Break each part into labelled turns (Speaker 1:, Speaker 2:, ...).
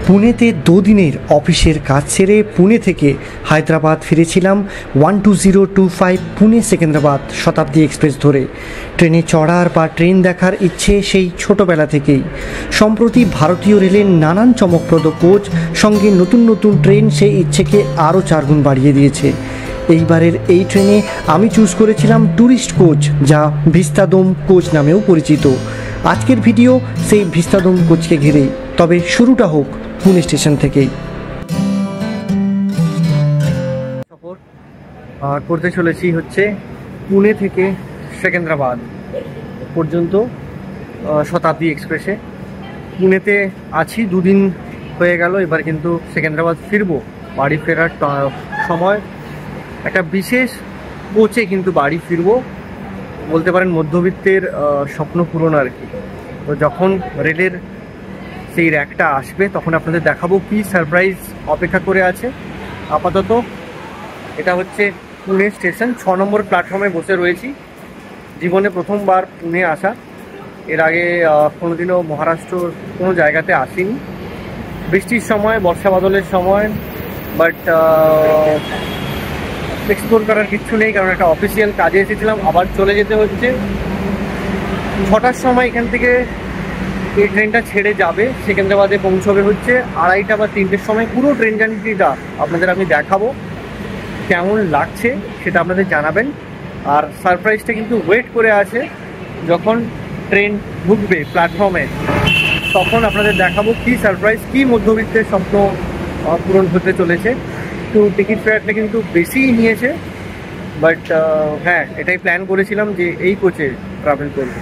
Speaker 1: পুনেতে দুদিনের অফিসের কাজ সেরে পুনে থেকে হায়দ্রাবাদ ফিরেছিলাম 12025 পুনে সেকেন্দ্রাবাদ শতাব্দী এক্সপ্রেস ধরে। ট্রেনে চড়ার বা ট্রেন দেখার ইচ্ছে সেই ছোটোবেলা থেকেই। সম্প্রতি ভারতীয় রেলের নানান চমকপ্রদ কোচ সঙ্গে নতুন নতুন ট্রেন সেই ইচ্ছেকে আরও 4 গুণ বাড়িয়ে দিয়েছে। এইবারের এই ট্রেনে আমি চুজ করেছিলাম ট্যুরিস্ট কোচ, যা ভিস্তাডোম কোচ নামেও পরিচিত। আজকের ভিডিও সেই ভিস্তাডোম কোচকে ঘিরেই, তবে শুরুটা হোক পুনে স্টেশন থেকেই। সফর করতে চলেছি হচ্ছে পুনে থেকে সেকেন্দ্রাবাদ পর্যন্ত শতাব্দী এক্সপ্রেসে। পুনেতে আছি, 2 দিন হয়ে গেল, এবার কিন্তু সেকেন্দ্রাবাদ ফিরবো। বাড়ি ফেরার সময় একটা বিশেষ কোচে কিন্তু বাড়ি ফিরবো, বলতে পারেন মধ্যবিত্তের স্বপ্ন পূরণ আর কি। তো যখন রেলের সেই র্যাকটা আসবে তখন আপনাদের দেখাবো কি সারপ্রাইজ অপেক্ষা করে আছে। আপাতত এটা হচ্ছে পুনে স্টেশন, 6 নম্বর প্ল্যাটফর্মে বসে রয়েছি। জীবনে প্রথমবার পুনে আসা, এর আগে কোনোদিনও মহারাষ্ট্র কোনো জায়গাতে আসিনি। বৃষ্টির সময়, বর্ষা বাদলের সময়, বাট এক্সপ্লোর করার কিচ্ছু নেই, কারণ একটা অফিসিয়াল কাজে এসেছিলাম। আবার চলে যেতে হচ্ছে 6টার সময়। এখান থেকে এই ট্রেনটা ছেড়ে যাবে, সেকেন্দ্রাবাদে পৌঁছবে হচ্ছে 2:30 বা 3টের সময়। পুরো ট্রেন জার্নিটা আপনাদের আমি দেখাবো, কেমন লাগছে সেটা আপনাদের জানাবেন। আর সারপ্রাইজটা কিন্তু ওয়েট করে আছে। যখন ট্রেন ঢুকবে প্ল্যাটফর্মে তখন আপনাদের দেখাবো কি সারপ্রাইজ, কি মধ্যবিত্তের স্বপ্ন পূরণ হতে চলেছে। তো টিকিট ফেয়ারটা কিন্তু বেশিই নিয়েছে, বাট হ্যাঁ, এটাই প্ল্যান করেছিলাম যে এই কোচে ট্রাভেল করবো।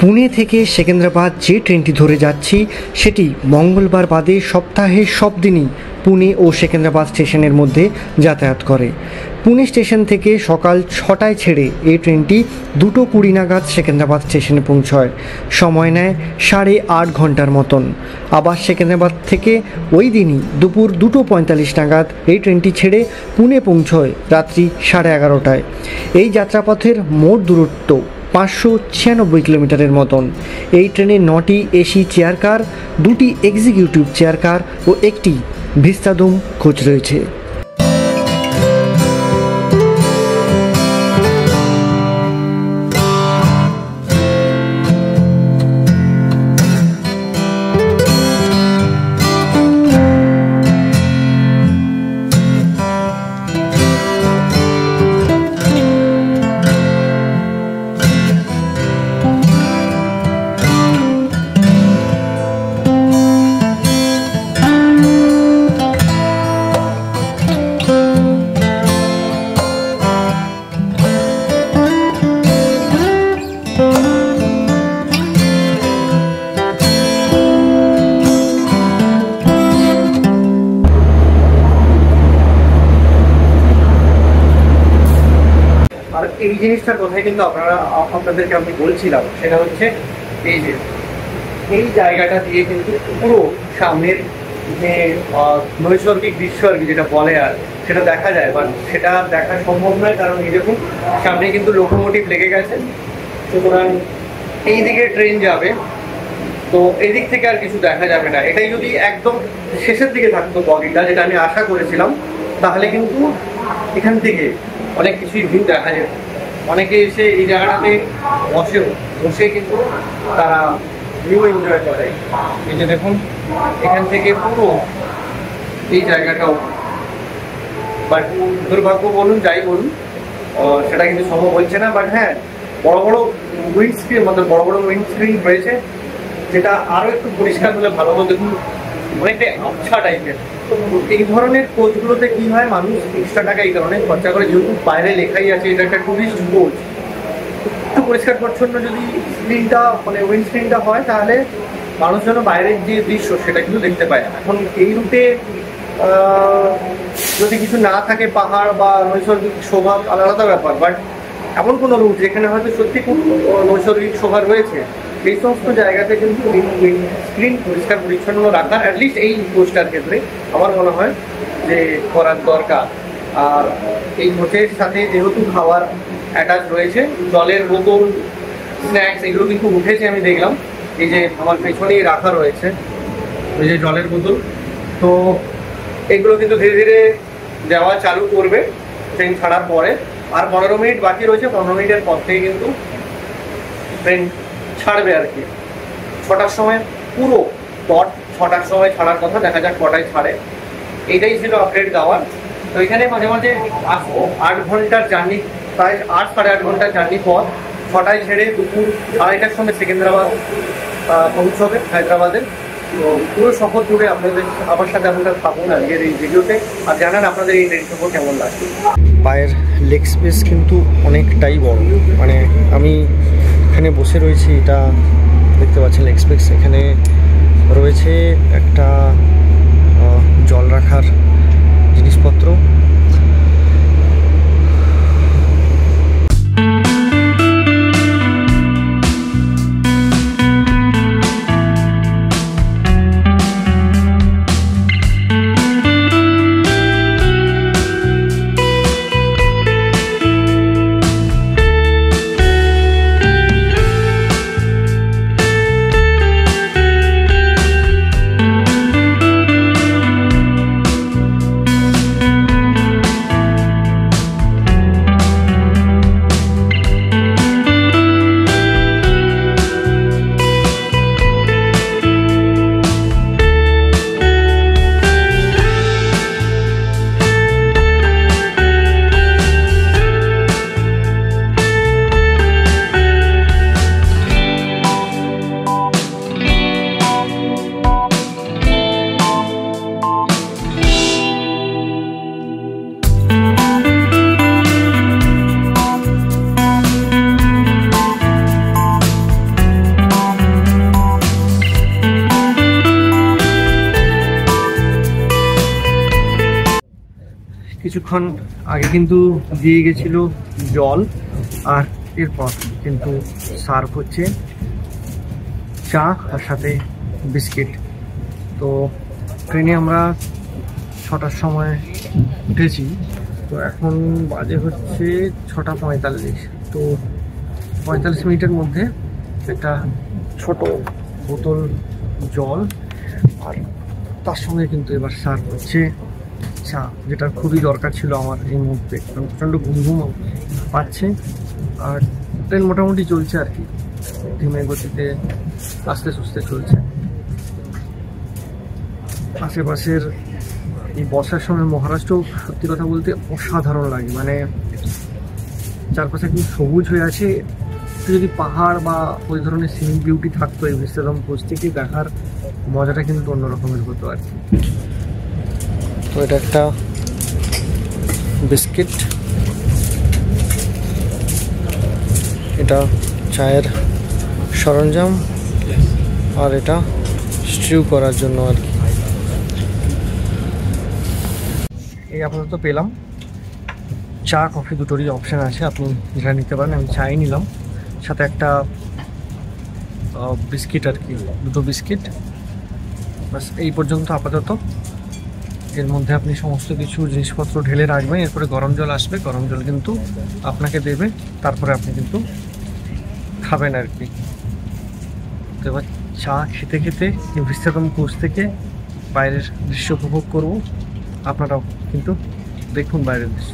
Speaker 1: পুনে থেকে সেকেন্দ্রাবাদ যে ট্রেনটি ধরে যাচ্ছি সেটি মঙ্গলবার বাদে সপ্তাহের সব দিনই পুনে ও সেকেন্দ্রাবাদ স্টেশনের মধ্যে যাতায়াত করে। পুনে স্টেশন থেকে সকাল 6টায় ছেড়ে এই ট্রেনটি 2:20 নাগাদ সেকেন্দ্রাবাদ স্টেশনে পৌঁছয়। সময় নেয় 8.5 ঘন্টার মতন। আবার সেকেন্দ্রাবাদ থেকে ওই দিনই দুপুর 2:45 নাগাদ এই ট্রেনটি ছেড়ে পুনে পৌঁছয় রাত্রি 11:30টায়। এই যাত্রাপথের মোট দূরত্ব 596 কিলোমিটারের মতন। এই ট্রেনে 9টি এসি চেয়ার কার, 2টি এক্সিকিউটিভ চেয়ার কার ও একটি ভিস্তাডোম কোচ রয়েছে। এই জিনিসটার কথাই কিন্তু আপনাদেরকে আমি বলছিলাম, সেটা হচ্ছে এই যে এই জায়গাটা দিয়ে কিন্তু পুরো সামনের যে নৈসর্গিক দৃশ্য আর কি যেটা বলে, আর সেটা দেখা যায়, বাট সেটা দেখা সম্ভব নয়, কারণ এই দেখুন সামনে কিন্তু লোকোমোটিভ লেগে গেছে। সুতরাং এই দিকে ট্রেন যাবে, তো এদিক থেকে আর কিছু দেখা যাবে না। এটাই যদি একদম শেষের দিকে থাকতো বগিটা, যেটা আমি আশা করেছিলাম, তাহলে কিন্তু এখান থেকে অনেক কিছুই ভিউ দেখা যেত। অনেকে এসে এই জায়গাটাতে বসে কিন্তু তারা ভিউ এনজয় করে। এই যে দেখুন এখান থেকে পুরো এই জায়গাটাও, বাট দুর্ভাগ্য বলুন যাই বলুন সেটা কিন্তু সম্ভব হচ্ছে না। বাট হ্যাঁ, বড় বড় উইন্ডস্ক্রিন, মানে বড় বড় উইন্ডস্ক্রিন রয়েছে, যেটা আরও একটু পরিষ্কার হলে ভালো হতো। দেখুন অনেকটা আবছা টাইপের। এই ধরনের কোচগুলোতে কি হয়, মানুষ এক্সট্রা টাকা এই কারণে খরচা করে, যেহেতু বাইরে লেখাই আছে এটা একটা টুরিস্ট কোচ। একটু পরিষ্কার পরিচ্ছন্ন যদি স্ক্রিনটা, মানে উইন্ড স্ক্রিনটা হয়, তাহলে মানুষ যেন বাইরের যে দৃশ্য সেটা কিন্তু দেখতে পায়। এখন এই রুটে যদি কিছু না থাকে পাহাড় বা নৈসর্গিক শোভা আলাদা ব্যাপার, বাট এমন কোনো রুট যেখানে হয়তো সত্যি খুব নৈসর্গিক শোভা রয়েছে, এই সমস্ত জায়গাতে কিন্তু স্ক্রিন পরিষ্কার পরিচ্ছন্ন রাখা অ্যাটলিস্ট এই পোস্টার ক্ষেত্রে আমার মনে হয় যে করার দরকার। আর এই হোটেলের সাথে যেহেতু খাবার অ্যাটাচ রয়েছে, জলের বোতল, স্ন্যাক্স এগুলো কিন্তু উঠেছে আমি দেখলাম, এই যে আমার পেছনেই রাখা রয়েছে এই যে জলের বোতল। তো এগুলো কিন্তু ধীরে ধীরে দেওয়া চালু করবে ট্রেন ছাড়ার পরে। আর 15 মিনিট বাকি রয়েছে, 15 মিনিটের পর থেকে কিন্তু ট্রেন ছাড়বে আর কি। 6টার সময় পুরো স্পট 6টার সময় ছাড়ার কথা, দেখা যাক কটায় ছাড়ে। এইটাই ছিল আপডেট দেওয়ার। তো এখানে মাঝে মাঝে 8 ঘন্টার জার্নি, প্রায় 8 সাড়ে 8 ঘন্টার জার্নি পর 6টায় ছেড়ে দুপুর 2:30টার সময় সেকেন্দ্রাবাদ পৌঁছবে হায়দ্রাবাদের। তো পুরো সফর জুড়ে আপনাদের আমার সাথে আপনারা থাকুন আজকের এই ভিডিওতে, আর জানান আপনাদের এই ট্রেন সফর কেমন লাগছে।
Speaker 2: পায়ের লেগ স্পেস কিন্তু অনেকটাই বড়, মানে আমি এখানে বসে রয়েছি, এটা দেখতে পাচ্ছেন লেগ স্পেস। এখানে রয়েছে একটা জল রাখার জিনিসপত্র। কিছুক্ষণ আগে কিন্তু দিয়ে গেছিল জল, আর এরপর কিন্তু সার্ভ হচ্ছে চা আর সাথে বিস্কিট। তো ট্রেনে আমরা 6টার সময় উঠেছি, তো এখন বাজে হচ্ছে 6:45। তো 45 মিনিটের মধ্যে একটা ছোট বোতল জল, আর তার সঙ্গে কিন্তু এবার সার্ভ হচ্ছে চা, যেটা খুবই দরকার ছিল আমার এই মুহূর্তে। প্রচণ্ড ঘুম পাচ্ছে, আর ট্রেন মোটামুটি চলছে আর কি, ধীমে গতিতে আস্তে সুস্তে চলছে। আশেপাশের এই বর্ষার সময় মহারাষ্ট্র সত্যি কথা বলতে অসাধারণ লাগে, মানে চারপাশে কিন্তু সবুজ হয়ে আছে। যদি পাহাড় বা ওই ধরনের সিনিক বিউটি থাকতো, এই বিস্তারম কোচ থেকে দেখার মজাটা কিন্তু অন্য রকমের হতো আর কি। তো এটা একটা বিস্কিট, এটা চায়ের সরঞ্জাম, আর এটা স্টিউ করার জন্য আর কি। এই আপাতত পেলাম। চা কফি দুটোরই অপশান আছে, আপনি যেটা নিতে পারেন। আমি চাই নিলাম, সাথে একটা বিস্কিট আর কি, দুটো বিস্কিট। বাস এই পর্যন্ত আপাতত। এর মধ্যে আপনি সমস্ত কিছু জিনিসপত্র ঢেলে রাখবেন, এরপরে গরম জল আসবে, গরম জল কিন্তু আপনাকে দেবে, তারপরে আপনি কিন্তু খাবেন আর কি। তো এবার চা খেতে খেতে বিস্তারম কোচ থেকে বাইরের দৃশ্য উপভোগ করব। আপনারাও কিন্তু দেখুন বাইরের দৃশ্য।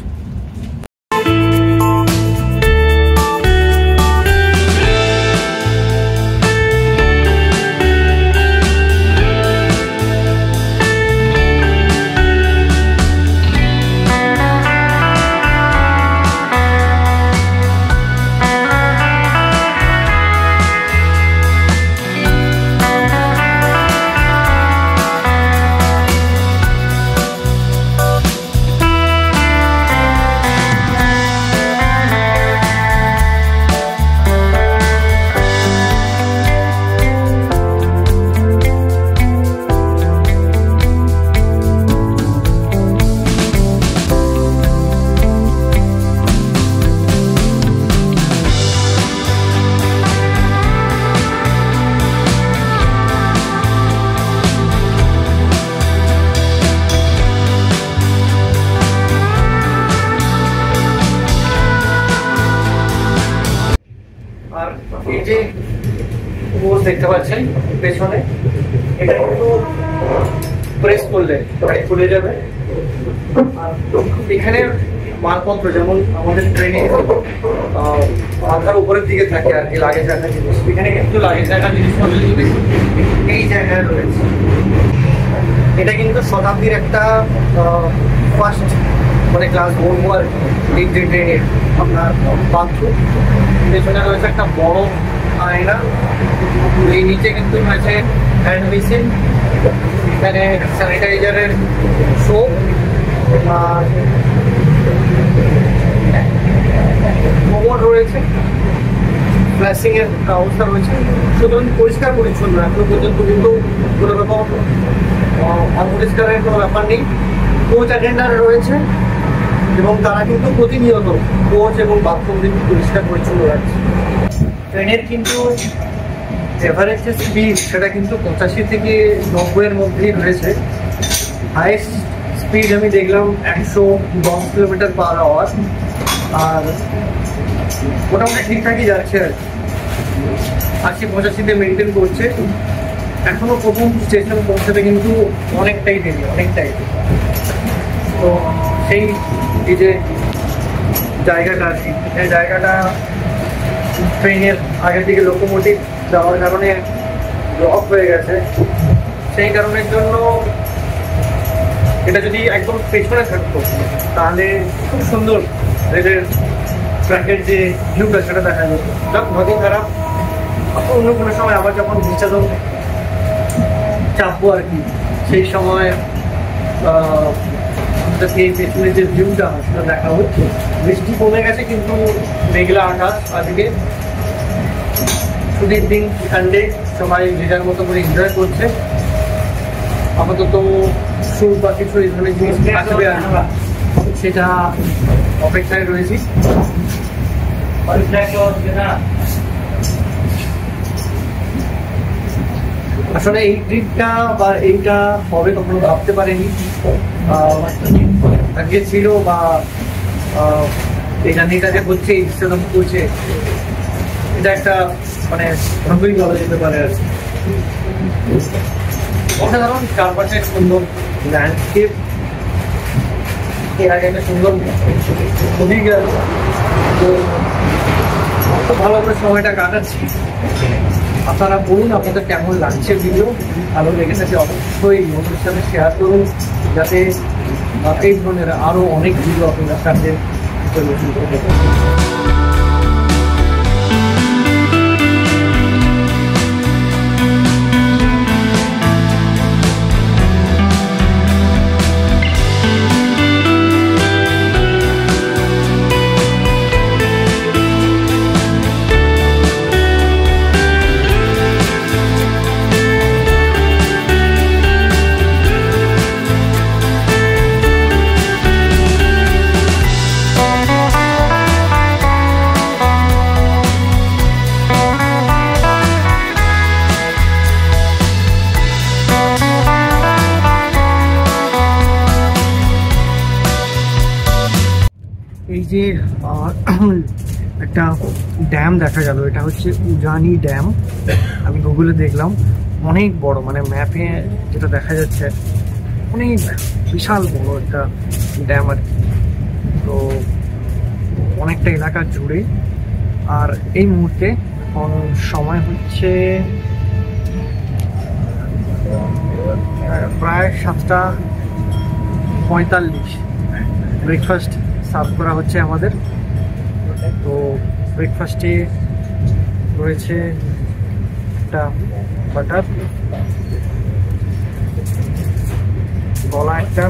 Speaker 1: আর এই যে কোচ দেখতে পাচ্ছেন পেছনে, এটা কিন্তু প্রেস করলে খুলে যাবে। আর এখানে মালপত্র যেমন আমাদের ট্রেনে মাথার উপরের দিকে থাকে আর কি লাগেজ রাখার জিনিস, এখানে কিন্তু লাগেজ রাখার জিনিসপত্র যদি এই জায়গায় রয়েছে। এটা কিন্তু শতাব্দীর একটা ফার্স্ট মানে ক্লাস বলবো আর এই যে ট্রেনের আপনার বাথরুম। পেছনে রয়েছে একটা বড় আয়না, এই নিচে কিন্তু রয়েছে হ্যান্ড মেশিন, এখানে স্যানিটাইজারের সোপ আর কোমর রয়েছে, ফ্ল্যাশিং এর ব্যবস্থা রয়েছে। সুতরাং পরিষ্কার পরিচ্ছন্ন, এখনো পর্যন্ত কিন্তু কোনো রকম অপরিষ্কারের কোনো ব্যাপার নেই। কোচ অ্যাটেন্ডার রয়েছে এবং তারা কিন্তু প্রতিনিয়ত কোচ এবং বাথরুম কিন্তু পরিষ্কার পরিচ্ছন্ন রাখছে। ট্রেনের কিন্তু এভারেজ যে স্পিড সেটা কিন্তু 85 থেকে 90-এর মধ্যেই রয়েছে। হাইস্ট স্পিড আমি দেখলাম 110 কিলোমিটার/আওয়ার, আর মোটামুটি ঠিকঠাকই যাচ্ছে আর কি। 80-85-তে মেনটেন করছে। এখনো প্রথম স্টেশন পৌঁছাতে কিন্তু অনেকটাই দেরি, অনেকটাই। তো সেই এই যে জায়গাটা আর কি, এই জায়গাটা ট্রেনের আগের দিকে লোকোমোটিভ যাওয়ার কারণে ব্লক হয়ে গেছে। সেই কারণের জন্য এটা যদি একদম পেছনে থাকতো তাহলে খুব সুন্দর রেলের ট্র্যাকের যে ভিউটা সেটা দেখা যেত। যাক, নদী খারাপ, অন্য কোনো সময় আবার যখন নিচেদন চাপবো আর কি, সেই সময় পেছনে যে ভিউটা সেটা দেখা হচ্ছে। বৃষ্টি কমে গেছে কিন্তু মেঘলা আকাশ আজকে, ছুটির দিন, সানডে, সবাই যে যার মতো করে এনজয় করছে। আপাতত সুর বা কিছু এই ধরনের জিনিস আসবে আর সেটা অপেক্ষায় রয়েছি। আসলে এই ট্রিপটা বা এইটা হবে কখনো ভাবতে পারিনি। আজকে ছিল বা এই জার্নিটা যে হচ্ছে, ইনস্টাগ্রাম করছে, এটা একটা মানে ভাবেই বলা যেতে পারে আর কি। অসাধারণ চারপাশে সুন্দর ল্যান্ডস্কেপ, এর আগে একটা সুন্দর অভিজ্ঞতা। তো খুব ভালো করে সময়টা কাটাচ্ছি। আপনারা বলুন আপনাদের কেমন লাগছে ভিডিও। ভালো লেগে থাকে অবশ্যই বন্ধুদের সাথে শেয়ার করুন, যাতে এই ধরনের আরও অনেক ভিডিও আপনাদের সাথে চলে আসতে পারে। এই যে একটা ড্যাম দেখা গেল, এটা হচ্ছে উজানি ড্যাম। আমি গুগলে দেখলাম, অনেক বড়, মানে ম্যাপে যেটা দেখা যাচ্ছে অনেক বিশাল বড় একটা ড্যাম আর কি। তো অনেকটা এলাকা জুড়ে। আর এই মুহূর্তে এখন সময় হচ্ছে প্রায় 7:45। ব্রেকফাস্ট সার্ভ করা হচ্ছে আমাদের। তো ব্রেকফাস্টে রয়েছে একটা বাটার, কলা একটা,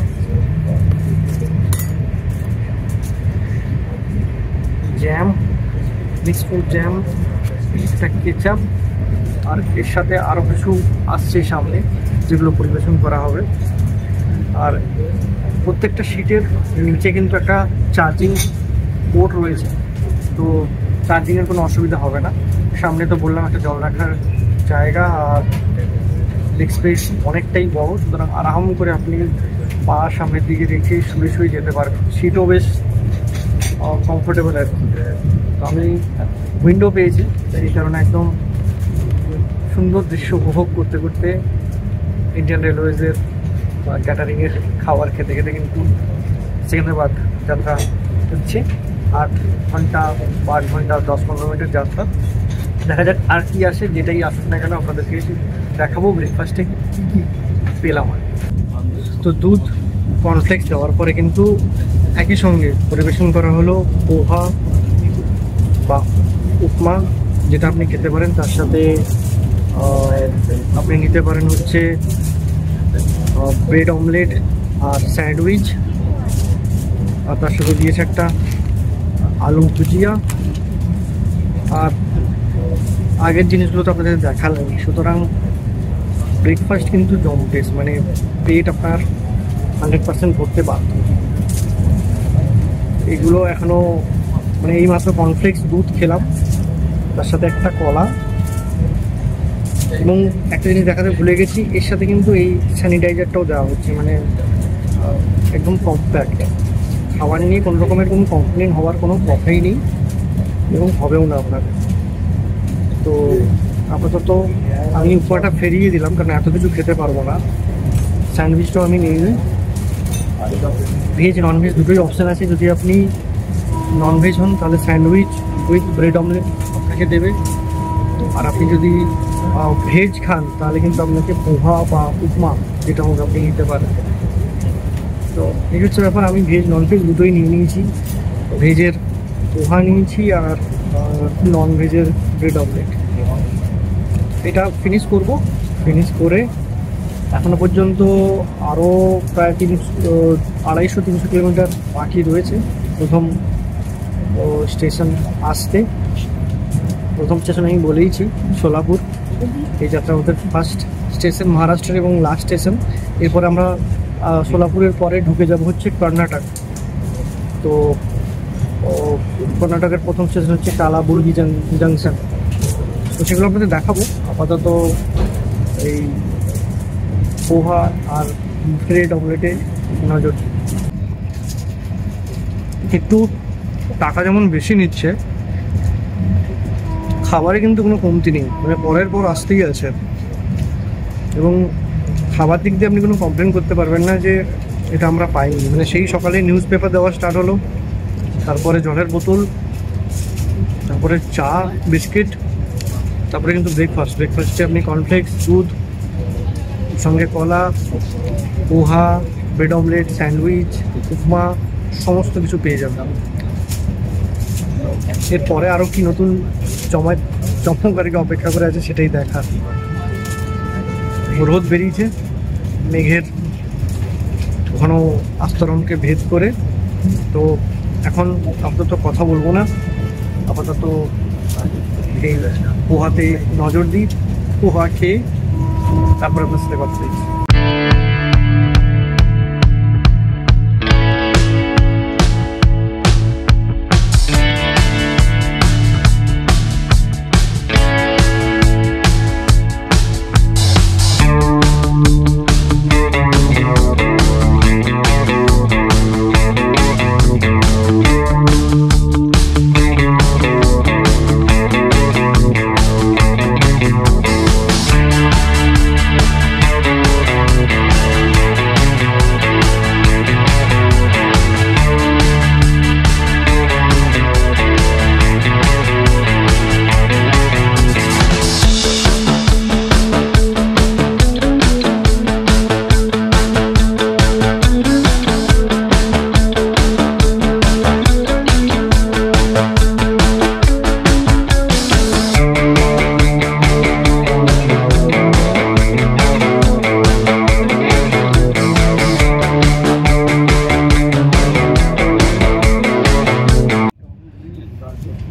Speaker 1: জ্যাম, মিক্স ফ্রুট জ্যাম, একটা কেচাপ, আর এর সাথে আরও কিছু আসছে সামনে যেগুলো পরিবেশন করা হবে। আর প্রত্যেকটা সিটের নিচে কিন্তু একটা চার্জিং পোর্ট রয়েছে, তো চার্জিংয়ের কোনো অসুবিধা হবে না। সামনে তো বললাম একটা জল রাখার জায়গা, আর লেগ স্পেস অনেকটাই বড়, সুতরাং আরাম করে আপনি পা সামনের দিকে রেখে শুয়ে শুয়ে যেতে পারবেন। সিটও বেশ কমফোর্টেবল আর কি। তো আমি
Speaker 2: উইন্ডো পেয়েছি, সেই কারণে একদম সুন্দর দৃশ্য উপভোগ করতে করতে ইন্ডিয়ান রেলওয়েজের ক্যাটারিংয়ের খাবার খেতে খেতে কিন্তু সেকেন্দ্রাবাদ যাত্রা হচ্ছে। 8 ঘন্টা 8 ঘন্টা 10-15 মিনিটের যাত্রা। দেখা যাক আর কি আসে, যেটাই আসুক না কেন আপনাদেরকে দেখাবো ব্রেকফাস্টে কী কী পেলাম। তো দুধ কর্নফ্লেক্স দেওয়ার পরে কিন্তু একই সঙ্গে পরিবেশন করা হলো পোহা বা উপমা, যেটা আপনি খেতে পারেন। তার সাথে আপনি নিতে পারেন হচ্ছে ব্রেড অমলেট আর স্যান্ডউইচ, আর তার সাথে দিয়েছে একটা আলু ভুজিয়া। আর আগের জিনিসগুলো তো আপনাদের দেখালাম, সুতরাং ব্রেকফাস্ট কিন্তু জমটেস, মানে পেট আপনার 100% ভরতে বাধ্য। এগুলো এখনও মানে এইমাত্র কর্নফ্লেক্স দুধ খেলাম, তার সাথে একটা কলা, এবং একটা জিনিস দেখাতে ভুলে গেছি, এর সাথে কিন্তু এই স্যানিটাইজারটাও দেওয়া হচ্ছে। মানে একদম কম্প্যাক্ট, খাবার নিয়ে কোনো রকমের কোনো কমপ্লেন হওয়ার কোনো কথাই নেই এবং হবেও না আপনার। তো আপাতত আমি উপমাটা ফেরিয়ে দিলাম, কারণ এত কিছু খেতে পারবো না। স্যান্ডউইচটাও আমি নিয়ে নিই। ভেজ ননভেজ দুটোই অপশান আছে। যদি আপনি ননভেজ হন তাহলে স্যান্ডউইচ উইথ ব্রেড অমলেট আপনাকে দেবে, আর আপনি যদি ভেজ খান তাহলে কিন্তু আপনাকে পোহা বা উপমা যেটা হোক আপনি নিতে পারেন। তো এই হচ্ছে ব্যাপার। আমি ভেজ ননভেজ দুটোই নিয়ে নিয়েছি। ভেজের পোহা নিয়েছি আর ননভেজের ব্রেড অমলেট। এটা ফিনিশ করব। ফিনিশ করে এখনো পর্যন্ত আরও প্রায় 250-300 কিলোমিটার বাকি রয়েছে প্রথম স্টেশন আসতে। প্রথম স্টেশন আমি বলেইছি সোলাপুর। এই যাত্রা আমাদের ফার্স্ট স্টেশন মহারাষ্ট্রের এবং লাস্ট স্টেশন। এরপরে আমরা সোলাপুরের পরে ঢুকে যাব হচ্ছে কর্ণাটক। তো কর্ণাটকের প্রথম স্টেশন হচ্ছে কালাবুর্গি জাংশন। তো সেগুলো আপনাদের দেখাবো। আপাতত এই পোহা আর ব্রেড অমলেটে নজর। একটু টাকা যেমন বেশি নিচ্ছে, খাবারে কিন্তু কোনো কমতি নেই, মানে পরের পর আসতেই আছে। এবং খাবার দিক দিয়ে আপনি কোনো কমপ্লেন করতে পারবেন না যে এটা আমরা পাইনি। মানে সেই সকালে নিউজ পেপার দেওয়া স্টার্ট হলো, তারপরে জলের বোতল, তারপরে চা বিস্কিট, তারপরে কিন্তু ব্রেকফাস্টে আপনি কর্নফ্লেক্স দুধ সঙ্গে কলা, পোহা, ব্রেড অমলেট, স্যান্ডউইচ, উপমা সমস্ত কিছু পেয়ে যাবেন। এরপরে আরও কি নতুন চমৎকারীকে অপেক্ষা করে আছে সেটাই দেখার। রোদ বেরিয়েছে, মেঘের ঘন আস্তরণকে ভেদ করে। তো এখন আপাতত কথা বলবো না, আপাতত এই পোহাতে নজর দিই। পোহা খেয়ে তারপরে আপনার সাথে কথা দিচ্ছি।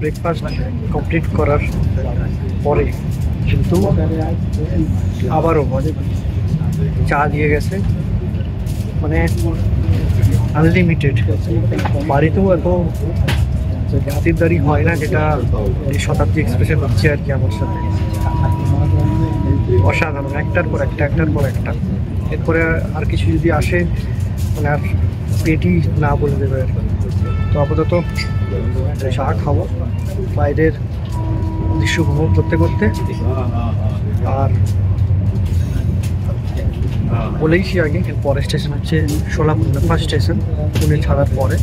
Speaker 2: ব্রেকফাস্ট কমপ্লিট করার পরে কিন্তু আবারও চা দিয়ে গেছে, মানে আনলিমিটেড। বাড়িতেও এত খাতিরদারি হয় না, যেটা এই শতাব্দী এক্সপ্রেসে হচ্ছে আর কি আমার সাথে। অসাধারণ, একটার পর একটা। এরপরে আর কিছু যদি আসে মানে আর পেটই না বলে দেবে আর কি। তো আপাতত চা খাবো, বাইরের দৃশ্য উপভোগ করতে করতে। আর বলেইছি আগে, পরের স্টেশন হচ্ছে সোলাপুর, ফার্স্ট স্টেশন পুনে ছাড়ার পরে,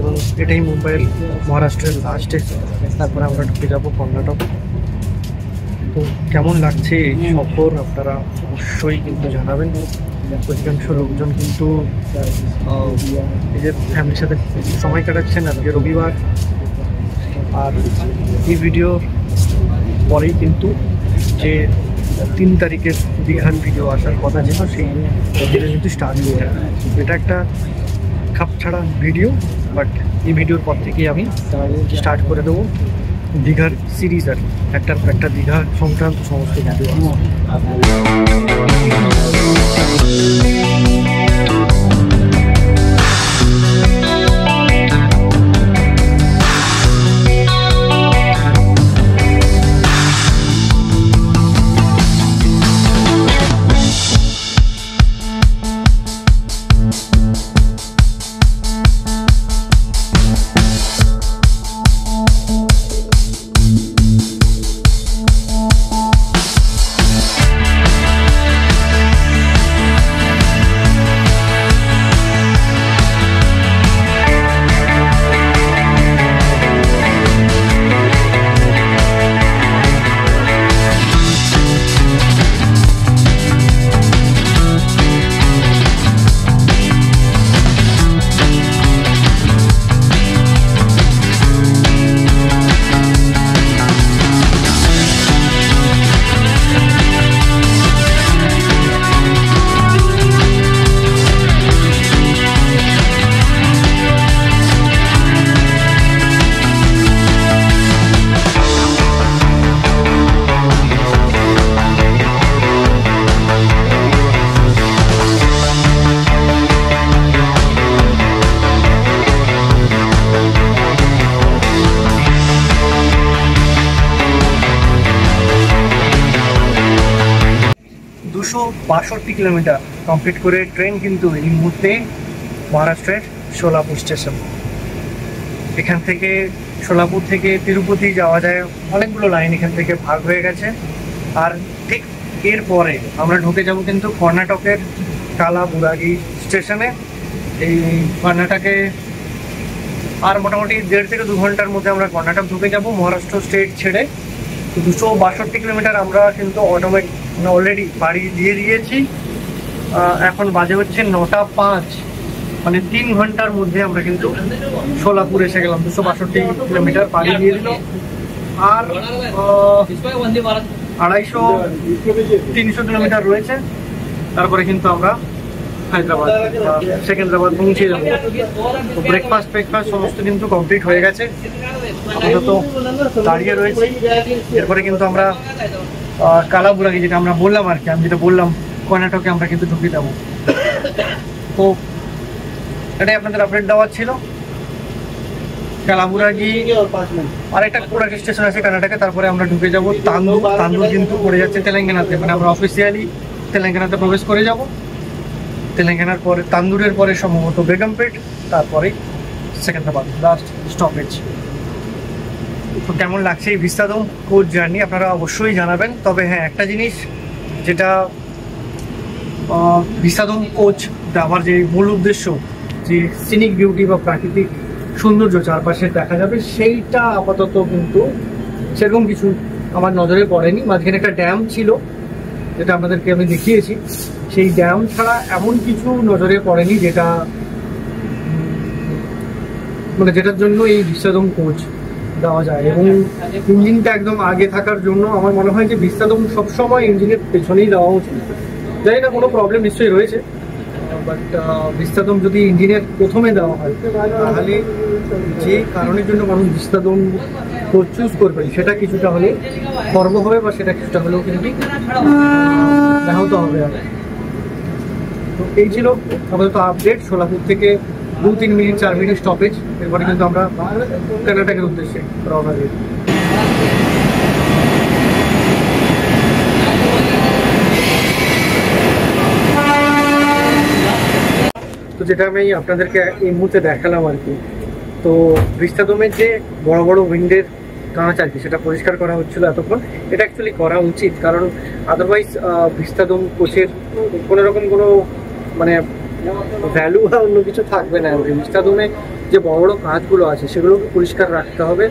Speaker 2: এবং এটাই মুম্বাইয়ের মহারাষ্ট্রের লাস্ট স্টেশন। তারপরে আমরা ঢুকে যাবো কর্ণাটক। তো কেমন লাগছে এই সফর আপনারা অবশ্যই কিন্তু জানাবেন। অধিকাংশ লোকজন কিন্তু নিজের ফ্যামিলির সাথে সময় কাটাচ্ছেন। আজকে রবিবার, আর এই ভিডিও পরেই কিন্তু যে 3 তারিখের দীঘার ভিডিও আসার কথা ছিল, সেই ভিডিও কিন্তু স্টার্ট হয়ে যায়। এটা একটা খাপ ছাড়া ভিডিও, বাট এই ভিডিওর পর থেকেই আমি স্টার্ট করে দেবো দীঘার সিরিজ। আর একটার পর একটা দীঘা সংক্রান্ত সমস্ত ভিডিও। কিলোমিটার কমপ্লিট করে ট্রেন কিন্তু এই মুহূর্তে মহারাষ্ট্রের সোলাপুর স্টেশন। এখান থেকে সোলাপুর থেকে তিরুপতি যাওয়া যায়, অনেকগুলো লাইন এখান থেকে ভাগ হয়ে গেছে। আর ঠিক এরপরে আমরা ঢুকে যাব কিন্তু কর্ণাটকের কালাবুরাগি স্টেশনে। এই কর্ণাটকে আর মোটামুটি 1.5 থেকে 2 ঘন্টার মধ্যে আমরা কর্ণাটক ঢুকে যাব মহারাষ্ট্র স্টেট ছেড়ে। 262 কিলোমিটার আমরা কিন্তু অলরেডি বাড়ি দিয়ে দিয়েছি। এখন বাজে হচ্ছে 9:05, মানে 3 ঘন্টার মধ্যে আমরা কিন্তু সোলাপুর এসে গেলাম। 262 কিলোমিটার পাড়ি দিয়ে দিল। আর 250-300 কিলোমিটার রয়েছে, তারপরে কিন্তু আমরা হায়দ্রাবাদ সেকেন্দ্রাবাদ পৌঁছে যাবো। তো ব্রেকফাস্ট সমস্ত কিন্তু কমপ্লিট হয়ে গেছে, আপাতত দাঁড়িয়ে রয়েছে। এরপরে কিন্তু আমরা কালাবুরাগি, যেটা আমরা বললাম আর কি, আমি যেটা বললাম কর্ণাটকে আমরা কিন্তু ঢুকে যাবো। তো এটাই আপনাদের আপডেট দেওয়ার ছিল। কালাবুরাগি আর একটা কোরাকি স্টেশন আছে কর্ণাটকে, তারপরে আমরা ঢুকে যাব তান্দুর কিন্তু পড়ে যাচ্ছে তেলেঙ্গানাতে, মানে আমরা অফিসিয়ালি তেলেঙ্গানাতে প্রবেশ করে যাব। তেলেঙ্গানার পরে তান্দুরের পরে সম্ভবত বেগমপেট, তারপরে সেকেন্দ্রাবাদ লাস্ট স্টপেজ। তো কেমন লাগছে এই বিস্তাদম কোচ জার্নি আপনারা অবশ্যই জানাবেন। তবে হ্যাঁ, একটা জিনিস যেটা বিস্তাদম কোচ দেওয়ার যে মূল উদ্দেশ্য, যে সিনিক বিউটি বা প্রাকৃতিক সৌন্দর্য চারপাশে দেখা যাবে, সেইটা আপাতত কিন্তু সেরকম কিছু আমার নজরে পড়েনি। মাঝখানে একটা ড্যাম ছিল, যেটা আপনাদেরকে আমি দেখিয়েছি। সেই ড্যাম ছাড়া এমন কিছু নজরে পড়েনি যেটা মানে যেটার জন্য এই বিস্তাদম কোচ দেওয়া যায়। এবং ইঞ্জিনটা একদম আগে থাকার জন্য আমার মনে হয় যে বিস্তাদম সবসময় ইঞ্জিনের পেছনেই দেওয়া উচিত। জানি না কোনো প্রবলেম নিশ্চয়ই রয়েছে, বাট বিস্তাদম যদি ইঞ্জিনের প্রথমে দেওয়া হয়, তাহলে যে কারণের জন্য মানুষ বিস্তাদম কোচ চুজ করবে সেটা কিছুটা হলেও খর্ব হবে, বা সেটা কিছুটা হলেও কিন্তু ব্যাহত হবে। তো এই ছিল আপাতত আপডেট। সোলাপুর থেকে 2-3 মিনিট 4 মিনিট স্টপেজ, এরপরে কিন্তু আমরা কর্ণাটকের উদ্দেশ্যে রওনা দিই। তো যেটা আমি আপনাদেরকে এই মুহূর্তে দেখালাম আর কি, তো বিস্তাদমের যে বড় বড় উইন্ডের কাঁচ আর কি সেটা পরিষ্কার করা হচ্ছিল এতক্ষণ। এটা অ্যাকচুয়ালি করা উচিত, কারণ আদারওয়াইজ ভিস্তাডোম কোচের কোনো রকম কোনো মানে ভ্যালু বা অন্য কিছু থাকবে না। ভিস্তাডোমে যে বড় বড় কাঁচগুলো আছে সেগুলোকে পরিষ্কার রাখতে হবে,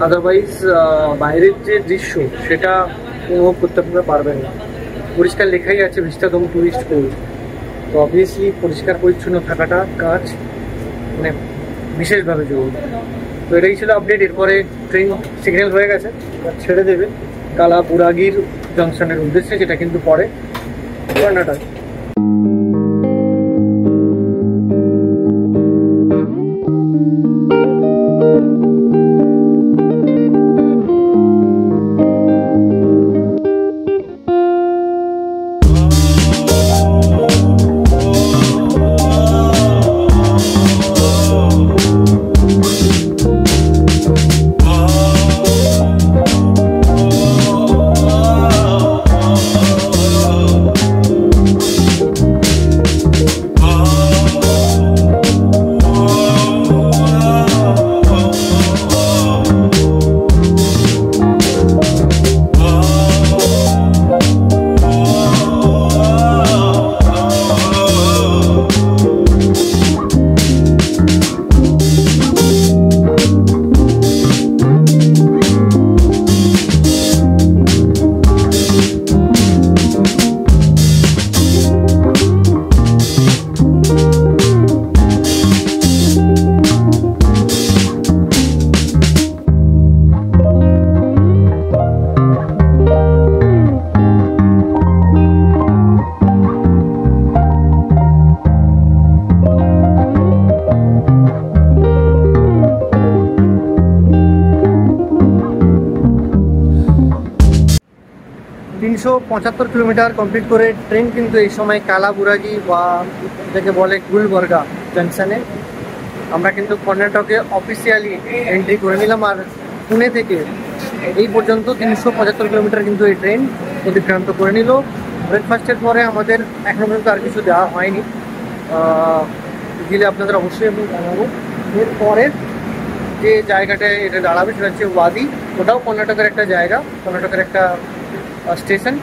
Speaker 2: আদারওয়াইজ বাইরের যে দৃশ্য সেটা উপভোগ করতে পারবেন না। পরিষ্কার লেখাই আছে ভিস্তাডোম টুরিস্ট কোচ, তো অবভিয়াসলি পরিষ্কার পরিচ্ছন্ন থাকাটা কাজ মানে বিশেষভাবে জরুরি। তো এটাই ছিল আপডেট। এরপরে ট্রেন সিগন্যাল হয়ে গেছে, ছেড়ে দেবে কালাবুরাগির জংশনের উদ্দেশ্যে, যেটা কিন্তু পরে কর্ণাটক। 375 কিলোমিটার কমপ্লিট করে ট্রেন কিন্তু এই সময় কালাবুরাগি বা যাকে বলে গুলবর্গা জাংশনে আমরা কিন্তু কর্ণাটকে অফিসিয়ালি এন্ট্রি করে নিলাম। আর পুনে থেকে এই পর্যন্ত 375 কিলোমিটার কিন্তু এই ট্রেন অতিক্রান্ত করে নিল। ব্রেকফাস্টের পরে আমাদের এখনো পর্যন্ত আর কিছু দেওয়া হয়নি, গেলে আপনাদের অবশ্যই আমি জানাবো। এরপরে যে জায়গাটায় এটা দাঁড়াবে সেটা হচ্ছে ওয়াদি, ওটাও কর্ণাটকের একটা জায়গা, কর্ণাটকের একটা স্টেশন।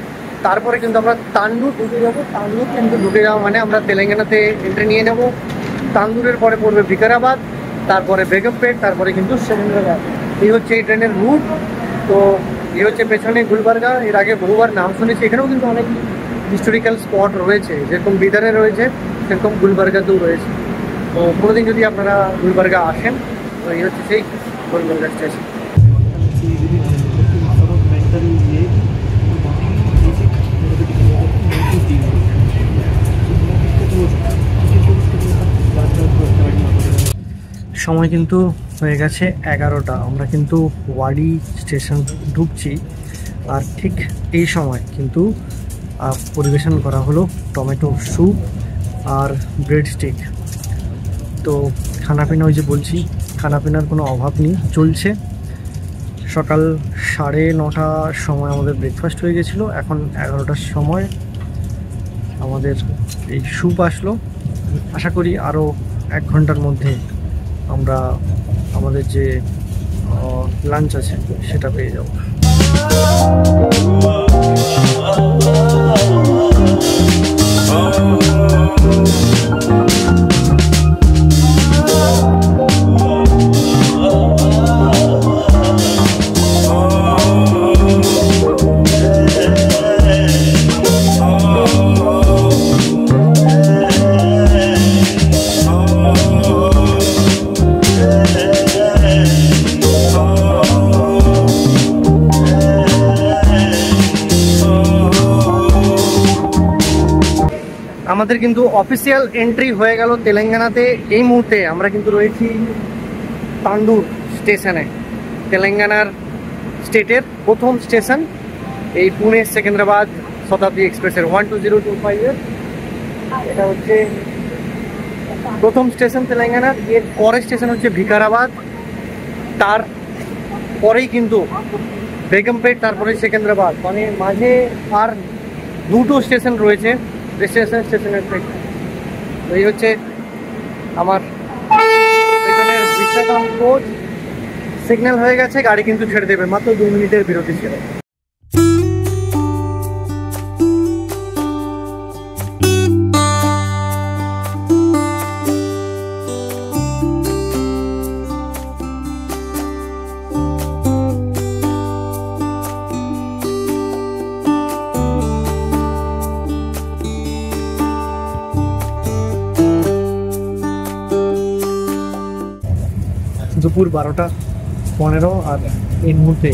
Speaker 2: তারপরে কিন্তু আমরা তান্দুর ঢুকে যাবো। তান্দুর কিন্তু ঢুকে যাওয়া মানে আমরা তেলেঙ্গানাতে এন্ট্রি নিয়ে নেব। তান্দুরের পরে পড়বে বিকারাবাদ, তারপরে বেগমপেট, তারপরে কিন্তু সেকেন্দ্রাবাদ। এই হচ্ছে এই ট্রেনের রুট। তো এই হচ্ছে পেছনে গুলবার্গা, এর আগে বহুবার নাম শুনেছি। এখানেও কিন্তু অনেক হিস্টোরিক্যাল স্পট রয়েছে, যেরকম বিদারে রয়েছে সেরকম গুলবার্গাতেও রয়েছে। তো কোনোদিন যদি আপনারা গুলবার্গা আসেন, তো এই হচ্ছে সেই গুলবার্গা স্টেশন। সময় কিন্তু হয়ে গেছে 11টা, আমরা কিন্তু ওয়াডি স্টেশন ঢুকছি। আর ঠিক এই সময় কিন্তু পরিবেশন করা হলো টমেটো স্যুপ আর ব্রেড স্টিক। তো খানাপিনা ওই যে বলছি, খানাপিনার কোনো অভাব নেই, চলছে। সকাল 9:30 সময় আমাদের ব্রেকফাস্ট হয়ে গেছিলো, এখন 11টার সময় আমাদের এই স্যুপ আসলো। আশা করি আরও 1 ঘন্টার মধ্যে আমরা আমাদের যে লাঞ্চ আছে সেটা পেয়ে যাব। আমাদের কিন্তু অফিসিয়াল এন্ট্রি হয়ে গেল তেলেঙ্গানাতে। এই মুহূর্তে আমরা কিন্তু রয়েছি তান্দুর স্টেশনে, তেলেঙ্গানার স্টেটের প্রথম স্টেশন। এই পুনে সেকেন্দ্রাবাদ শতাব্দী এক্সপ্রেসের 12025-এর এটা হচ্ছে প্রথম স্টেশন তেলেঙ্গানার। এর পরের স্টেশন হচ্ছে ভিকারাবাদ, তার পরেই কিন্তু বেগমপেট, তারপরে সেকেন্দ্রাবাদ। মানে মাঝে আর 2টো স্টেশন রয়েছে স্টেশনের থেকে। তো এই হচ্ছে আমার পেছনের বিশাখাম কোচ সিগন্যাল হয়ে গেছে, গাড়ি কিন্তু ছেড়ে দেবে, মাত্র 2 মিনিটের বিরতি ছিল। দুপুর 12:15 আর এই মুহূর্তে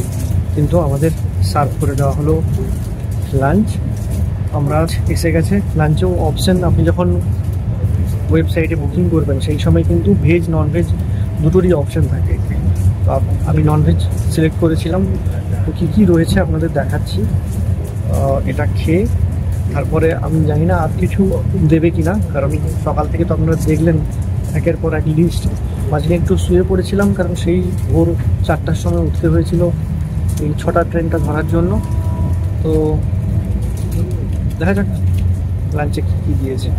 Speaker 2: কিন্তু আমাদের সার্ভ করে দেওয়া হলো লাঞ্চ। আমরা এসে গেছে লাঞ্চেও অপশান, আপনি যখন ওয়েবসাইটে বুকিং করবেন সেই সময় কিন্তু ভেজ ননভেজ দুটোরই অপশান থাকে। তো আমি ননভেজ সিলেক্ট করেছিলাম। তো কী কী রয়েছে আপনাদের দেখাচ্ছি। এটা খেয়ে তারপরে আমি জানি না আর কিছু দেবে কি না, কারণ সকাল থেকে তো আপনারা দেখলেন একের পর এক লিস্ট। মাঝে একটু শুয়ে পড়েছিলাম, কারণ সেই ভোর 4টার সময় উঠতে হয়েছিল এই 6টার ট্রেনটা ধরার জন্য। তো দেখা যাক লাঞ্চে কী কী দিয়েছে।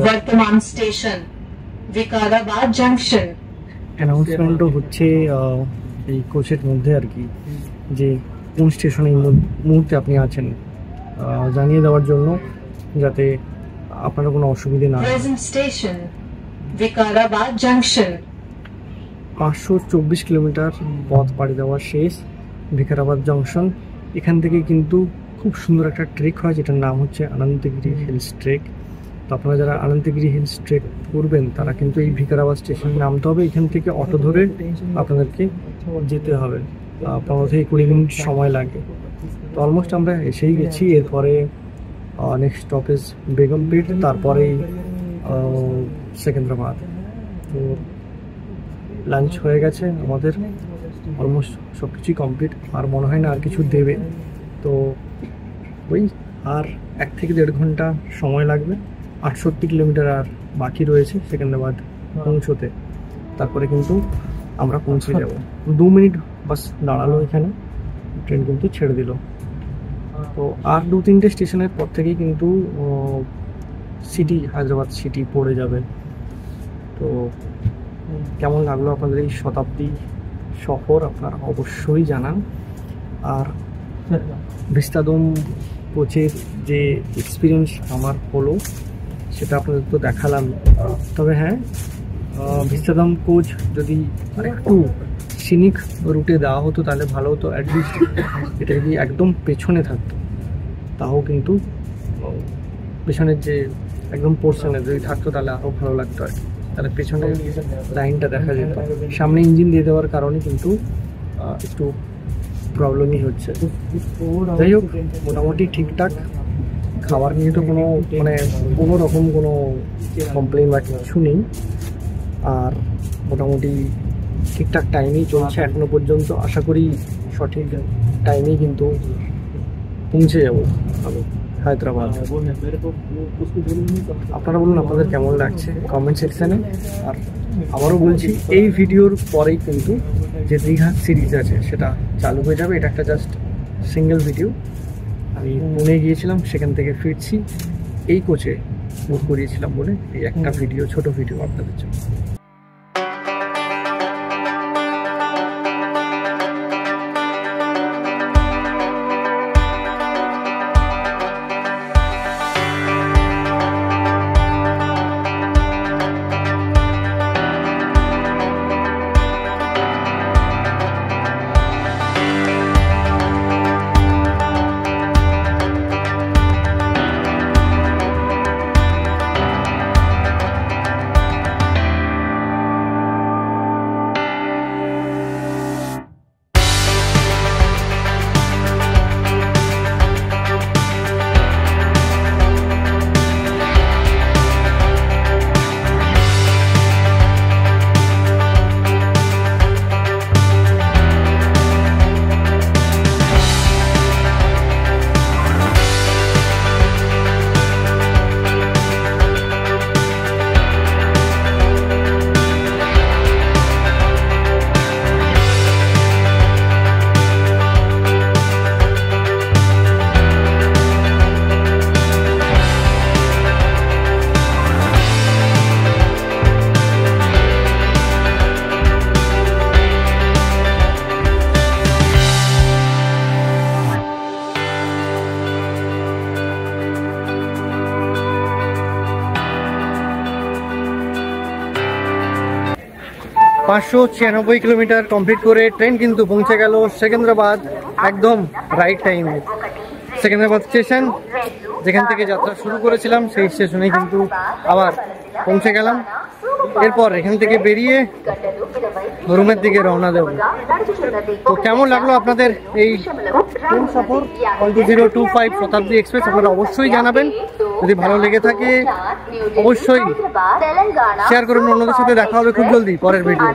Speaker 3: वर्तमान स्टेशन विकाराबाद जंक्शन।
Speaker 2: অ্যানাউন্সমেন্টও হচ্ছে এই কোচের মধ্যে আর কি, যে কোন স্টেশনে এই মুহূর্তে আপনি আছেন জানিয়ে দেওয়ার জন্য, যাতে আপনার কোনো অসুবিধা না হয়।
Speaker 3: Present station Vikarabad junction.
Speaker 2: 524 kilometre পথ পাড়ি দেওয়া শেষ, ভিকারাবাদ জংশন। এখান থেকে কিন্তু খুব সুন্দর একটা ট্রেক হয়, যেটার নাম হচ্ছে অনন্তগিরি হিলস ট্রেক। তো আপনারা যারা অনন্তগিরি হিলস ট্রেক করবেন তারা কিন্তু এই ভিকারাবাদ স্টেশনে নামতে হবে। এখান থেকে অটো ধরে আপনাদেরকে যেতে হবে, 15 থেকে 20 মিনিট সময় লাগে। তো অলমোস্ট আমরা এসেই গেছি। এরপরে নেক্সট স্টপেজ বেগমপেট, তারপরেই সেকেন্দ্রাবাদ। তো লাঞ্চ হয়ে গেছে আমাদের, অলমোস্ট সব কিছুই কমপ্লিট। আর মনে হয় না আর কিছু দেবে। তো ওই আর 1 থেকে 1.5 ঘন্টা সময় লাগবে। 68 কিলোমিটার আর বাকি রয়েছে সেকেন্দ্রাবাদ পৌঁছতে, তারপরে কিন্তু আমরা পৌঁছে যাব। 2 মিনিট বাস দাঁড়ালো এখানে, ট্রেন কিন্তু ছেড়ে দিল। তো আর 2-3টে স্টেশনের পর থেকেই কিন্তু সিটি, হায়দ্রাবাদ সিটি পড়ে যাবে। তো কেমন লাগলো আপনাদের এই শতাব্দী সফর আপনারা অবশ্যই জানান। আর ভিস্তাডোম কোচের যে এক্সপিরিয়েন্স আমার হলো সেটা আপনাদের তো দেখালাম। তবে হ্যাঁ, ভিস্তাডোম কোচ যদি একটু সিনিক রুটে দেওয়া হতো তাহলে ভালো হতো। অ্যাটলিস্ট এটা যদি একদম পেছনে থাকতো তাও কিন্তু, পেছনের যে একদম পোর্শনে যদি থাকতো তাহলে আরও ভালো লাগতো আর কি। তাহলে পেছনে লাইনটা দেখা যেত। সামনে ইঞ্জিন দিয়ে দেওয়ার কারণে কিন্তু একটু প্রবলেমই হচ্ছে। যাই হোক, মোটামুটি ঠিকঠাক। খাবার নিয়ে তো কোনো রকম কোনো কমপ্লেন বা কিছু নেই। আর মোটামুটি ঠিকঠাক টাইমেই চলছে এখনো পর্যন্ত। আশা করি সঠিক টাইমেই কিন্তু পৌঁছে যাবো আমি হায়দ্রাবাদ। আপনারা বলুন আপনাদের কেমন লাগছে কমেন্ট সেকশানে। আর আবারও বলছি, এই ভিডিওর পরেই কিন্তু যে দীঘা সিরিজ আছে সেটা চালু হয়ে যাবে। এটা একটা জাস্ট সিঙ্গেল ভিডিও। আমি পুনে গিয়েছিলাম, সেখান থেকে ফিরছি এই কোচে বুক করিয়েছিলাম বলে এই একটা ভিডিও, ছোট ভিডিও আপনাদের জন্য। পাঁচশো 96 কিলোমিটার কমপ্লিট করে ট্রেন কিন্তু পৌঁছে গেল সেকেন্দ্রাবাদ একদম রাইট টাইমে। সেকেন্দ্রাবাদ স্টেশন, যেখান থেকে যাত্রা শুরু করেছিলাম সেই স্টেশনে কিন্তু আবার পৌঁছে গেলাম। এরপর এখান থেকে বেরিয়ে রুমের দিকে রওনা দেব। তো কেমন লাগলো আপনাদের এই ট্রেন সফর 2025 শতাব্দী এক্সপ্রেস, আপনারা অবশ্যই জানাবেন। যদি ভালো লেগে থাকে অবশ্যই শেয়ার করুন অন্যদের সাথে। দেখা হবে খুব জলদি পরের ভিডিও।